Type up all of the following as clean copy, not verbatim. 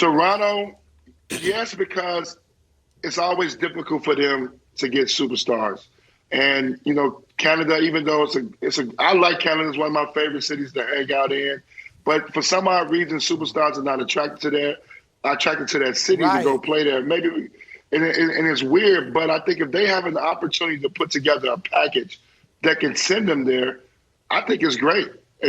Toronto, yes, because it's always difficult for them to get superstars. And, Canada, even though I like Canada, it's one of my favorite cities to hang out in. But for some odd reason, superstars are not attracted to that city to go play there. Maybe, and it's weird, but I think if they have an opportunity to put together a package that can send them there, I think it's great.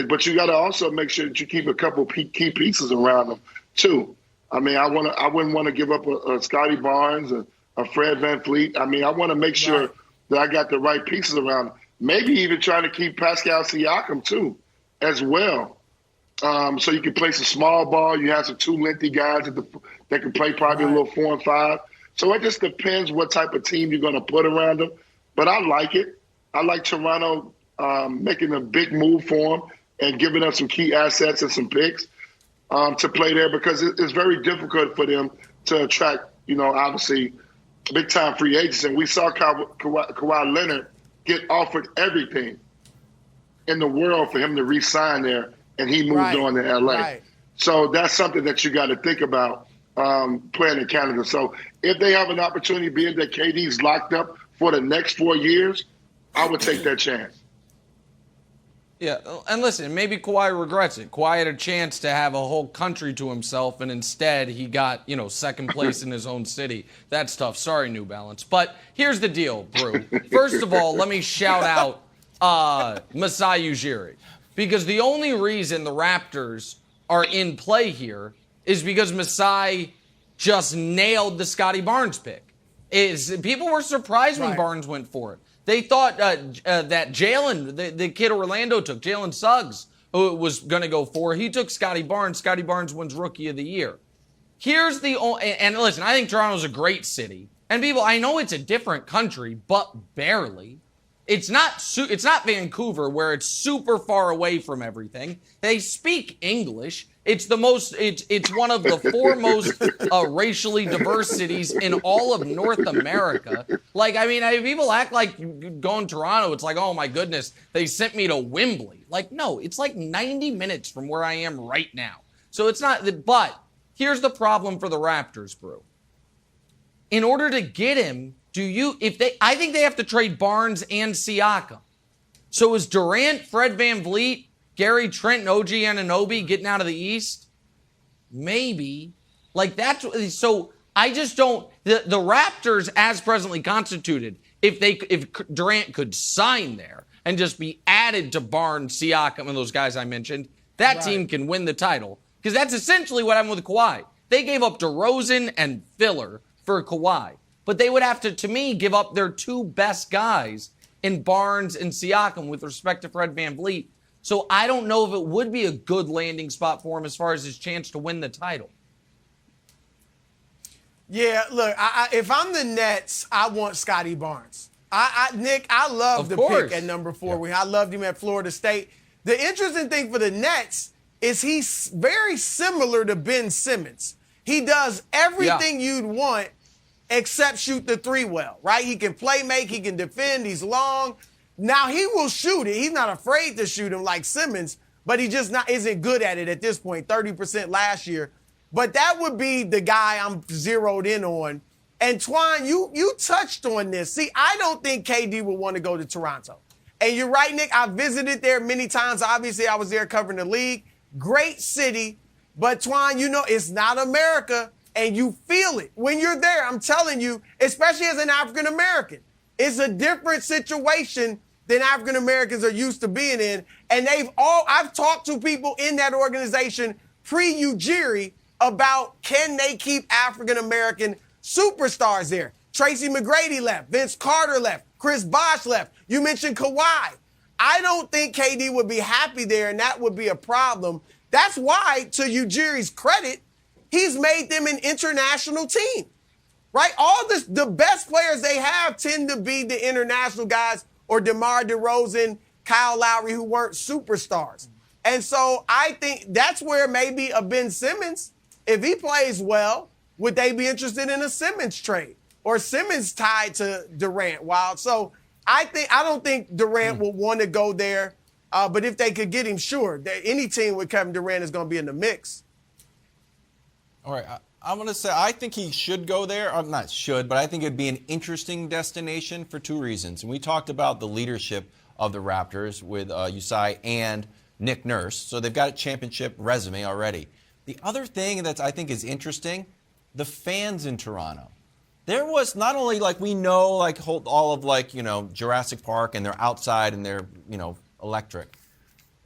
But you got to also make sure that you keep a couple key pieces around them too. I mean, I wouldn't want to give up a Scotty Barnes, a Fred VanVleet. I mean, I want to make sure that I got the right pieces around them. Maybe even trying to keep Pascal Siakam too, as well. So you can play some small ball. You have some two lengthy guys that can play probably a little 4 and 5. So it just depends what type of team you're going to put around them. But I like it. I like Toronto making a big move for them and giving us some key assets and some picks to play there, because it's very difficult for them to attract, obviously big-time free agents. And we saw Kawhi Leonard get offered everything in the world for him to re-sign there, and he moved on to L.A. Right. So that's something that you got to think about playing in Canada. So if they have an opportunity, being that KD's locked up for the next 4 years, I would take that chance. Yeah, and listen, maybe Kawhi regrets it. Kawhi had a chance to have a whole country to himself, and instead he got, second place in his own city. That's tough. Sorry, New Balance. But here's the deal, Brew. First of all, let me shout out Masai Ujiri, because the only reason the Raptors are in play here is because Masai just nailed the Scotty Barnes pick. People were surprised when Barnes went for it. They thought that Jalen, the kid Orlando took, Jalen Suggs, who was going to go for, he took Scotty Barnes. Scotty Barnes wins Rookie of the Year. And listen, I think Toronto's a great city. And people, I know it's a different country, but barely. It's not Vancouver, where it's super far away from everything. They speak English. It's one of the foremost racially diverse cities in all of North America. People act like going to Toronto, it's like, oh my goodness, they sent me to Wembley. No, it's 90 minutes from where I am right now. So it's not, but here's the problem for the Raptors, Brew. In order to get him, I think they have to trade Barnes and Siakam. So is Durant, Fred VanVleet, Gary Trent, and OG Anunoby getting out of the East? Maybe. So I just don't. The Raptors, as presently constituted, if Durant could sign there and just be added to Barnes, Siakam, and those guys I mentioned, that team can win the title. Because that's essentially what happened with Kawhi. They gave up DeRozan and Filler for Kawhi. But they would have to me, give up their two best guys in Barnes and Siakam with respect to Fred VanVleet. So I don't know if it would be a good landing spot for him as far as his chance to win the title. Yeah, look, if I'm the Nets, I want Scotty Barnes. Nick, I love the pick at number 4. Yeah. I loved him at Florida State. The interesting thing for the Nets is he's very similar to Ben Simmons. He does everything you'd want except shoot the three well, right? He can play make, he can defend, he's long. Now, he will shoot it. He's not afraid to shoot him like Simmons, but he just isn't good at it at this point, 30% last year. But that would be the guy I'm zeroed in on. And, Twan, you touched on this. See, I don't think KD would want to go to Toronto. And you're right, Nick. I visited there many times. Obviously, I was there covering the league. Great city. But, Twan, it's not America, and you feel it. When you're there, I'm telling you, especially as an African-American, it's a different situation than African Americans are used to being in. And I've talked to people in that organization pre-Ujiri about, can they keep African American superstars there? Tracy McGrady left, Vince Carter left, Chris Bosh left. You mentioned Kawhi. I don't think KD would be happy there, and that would be a problem. That's why, to Ujiri's credit, he's made them an international team. Right? All the best players they have tend to be the international guys, or DeMar DeRozan, Kyle Lowry, who weren't superstars. And so I think that's where maybe a Ben Simmons, if he plays well, would they be interested in a Simmons trade? Or Simmons tied to Durant? So I don't think Durant will want to go there. But if they could get him, sure. Any team with Kevin Durant is going to be in the mix. All right, I'm going to say I think he should go there. I'm not should, but I think it'd be an interesting destination for two reasons. And we talked about the leadership of the Raptors with Usai and Nick Nurse. So they've got a championship resume already. The other thing that I think is interesting, the fans in Toronto. There was not only we know all of Jurassic Park and they're outside and they're electric,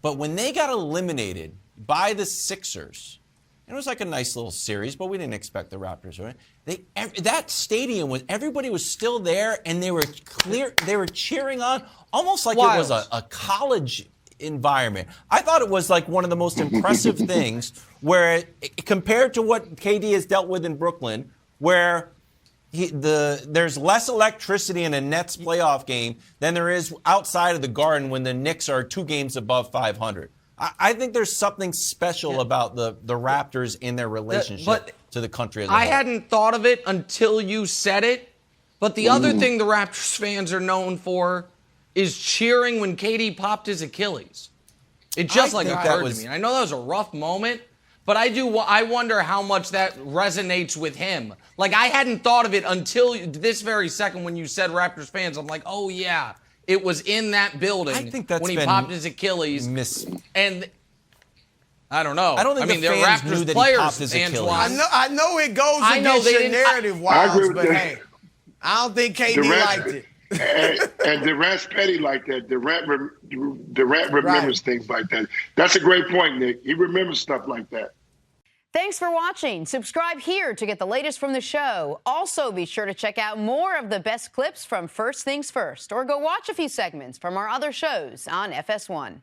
but when they got eliminated by the Sixers, it was a nice little series, but we didn't expect the Raptors to win. That stadium everybody was still there and they were cheering on almost like Wild. It was a college environment. I thought it was one of the most impressive things where compared to what KD has dealt with in Brooklyn, where there's less electricity in a Nets playoff game than there is outside of the Garden when the Knicks are 2 games above 500. I think there's something special about the Raptors in their relationship to the country as a whole. I hadn't thought of it until you said it, but the other thing the Raptors fans are known for is cheering when KD popped his Achilles. It just occurred to me. I know that was a rough moment, but I wonder how much that resonates with him. I hadn't thought of it until this very second when you said Raptors fans. I'm like, oh yeah, it was in that building I think that's when he popped his Achilles. And I don't know. I don't think they're fans Raptors knew that players, he popped his Achilles. Antoine. I know it goes against your narrative, Wiles, but hey, I don't think KD liked it. and Durant's petty like that. Durant remembers things like that. That's a great point, Nick. He remembers stuff like that. Thanks for watching. Subscribe here to get the latest from the show. Also, be sure to check out more of the best clips from First Things First, or go watch a few segments from our other shows on FS1.